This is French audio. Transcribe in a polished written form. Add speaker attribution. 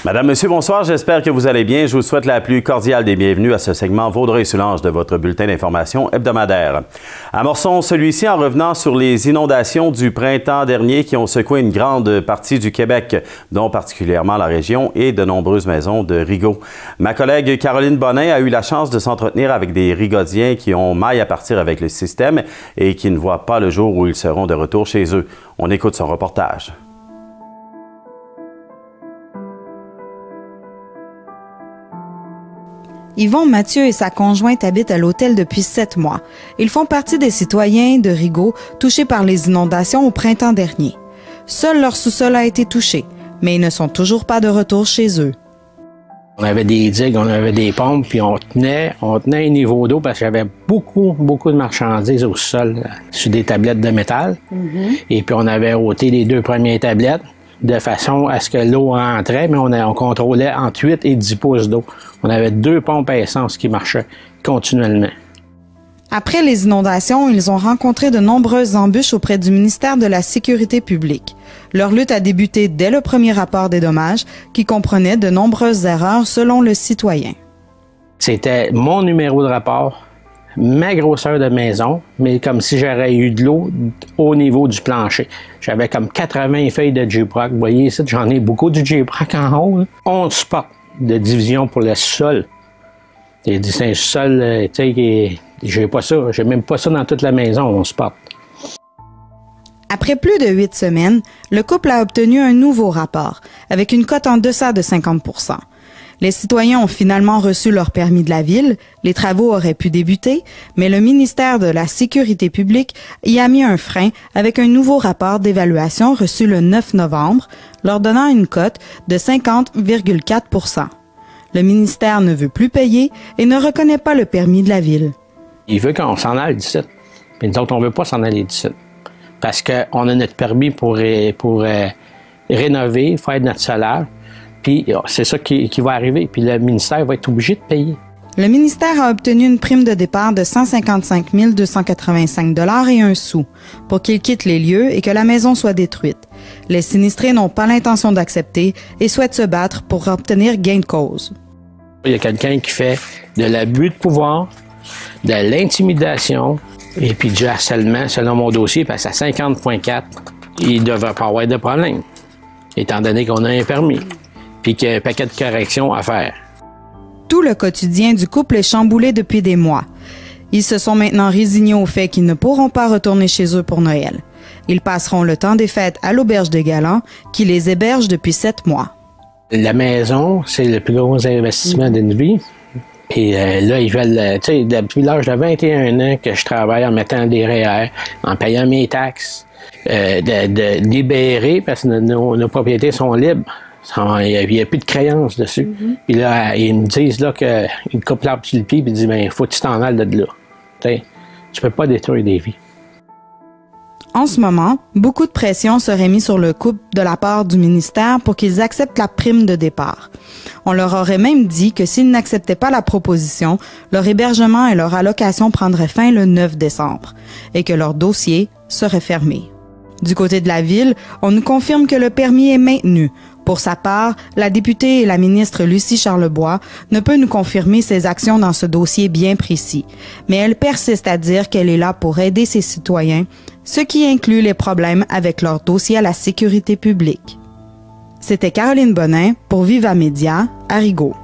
Speaker 1: Madame, Monsieur, bonsoir. J'espère que vous allez bien. Je vous souhaite la plus cordiale des bienvenues à ce segment Vaudreuil-Soulanges de votre bulletin d'information hebdomadaire. Amorçons celui-ci en revenant sur les inondations du printemps dernier qui ont secoué une grande partie du Québec, dont particulièrement la région et de nombreuses maisons de Rigaud. Ma collègue Caroline Bonin a eu la chance de s'entretenir avec des Rigaudiens qui ont maille à partir avec le système et qui ne voient pas le jour où ils seront de retour chez eux. On écoute son reportage.
Speaker 2: Yvon Mathieu et sa conjointe habitent à l'hôtel depuis 7 mois. Ils font partie des citoyens de Rigaud touchés par les inondations au printemps dernier. Seul leur sous-sol a été touché, mais ils ne sont toujours pas de retour chez eux.
Speaker 3: On avait des digues, on avait des pompes, puis on tenait un niveau d'eau parce qu'il y avait beaucoup de marchandises au sol sur des tablettes de métal. Et puis on avait ôté les 2 premières tablettes de façon à ce que l'eau rentrait, mais on contrôlait entre 8 et 10 pouces d'eau. On avait 2 pompes à essence qui marchaient continuellement.
Speaker 2: Après les inondations, ils ont rencontré de nombreuses embûches auprès du ministère de la Sécurité publique. Leur lutte a débuté dès le premier rapport des dommages, qui comprenait de nombreuses erreurs selon le citoyen. C'était mon numéro de rapport, ma grosseur de maison, mais comme si j'aurais eu de l'eau au niveau du plancher. J'avais comme 80 feuilles de J-Proc. Vous voyez ici, j'en ai beaucoup du J-Proc en haut. 11 portes de division pour le sol. C'est un sol, tu sais, j'ai pas ça. J'ai même pas ça dans toute la maison, 11 portes. Après plus de 8 semaines, le couple a obtenu un nouveau rapport, avec une cote en deçà de 50 %. Les citoyens ont finalement reçu leur permis de la ville, les travaux auraient pu débuter, mais le ministère de la Sécurité publique y a mis un frein avec un nouveau rapport d'évaluation reçu le 9 novembre, leur donnant une cote de 50,4 %. Le ministère ne veut plus payer et ne reconnaît pas le permis de la ville. Il veut qu'on s'en aille d'ici. Mais nous autres, on ne veut pas s'en aller d'ici. Parce qu'on a notre permis pour rénover, faire notre solaire. Puis c'est ça qui va arriver. Puis le ministère va être obligé de payer. Le ministère a obtenu une prime de départ de 155 285 $ et un sou pour qu'il quitte les lieux et que la maison soit détruite. Les sinistrés n'ont pas l'intention d'accepter et souhaitent se battre pour obtenir gain de cause. Il y a quelqu'un qui fait de l'abus de pouvoir, de l'intimidation et puis du harcèlement selon mon dossier, parce qu'à 50,4, il ne devrait pas avoir de problème, étant donné qu'on a un permis puis qu'il y a un paquet de corrections à faire. Tout le quotidien du couple est chamboulé depuis des mois. Ils se sont maintenant résignés au fait qu'ils ne pourront pas retourner chez eux pour Noël. Ils passeront le temps des fêtes à l'Auberge des Galants, qui les héberge depuis 7 mois. La maison, c'est le plus gros investissement d'une vie. Et là, ils veulent, tu sais, depuis l'âge de 21 ans que je travaille en mettant des REER, en payant mes taxes, de libérer, parce que nos propriétés sont libres. Il n'y a plus de créances dessus. Puis là, ils me disent là qu'ils coupent l'arbre sur le pied et ils disent, ben, faut que tu t'en ailles de là. T'sais, tu peux pas détruire des vies. En ce moment, beaucoup de pression serait mise sur le couple de la part du ministère pour qu'ils acceptent la prime de départ. On leur aurait même dit que s'ils n'acceptaient pas la proposition, leur hébergement et leur allocation prendraient fin le 9 décembre et que leur dossier serait fermé. Du côté de la ville, on nous confirme que le permis est maintenu. Pour sa part, la députée et la ministre Lucie Charlebois ne peut nous confirmer ses actions dans ce dossier bien précis, mais elle persiste à dire qu'elle est là pour aider ses citoyens, ce qui inclut les problèmes avec leur dossier à la sécurité publique. C'était Caroline Bonin pour Viva Média à Rigaud.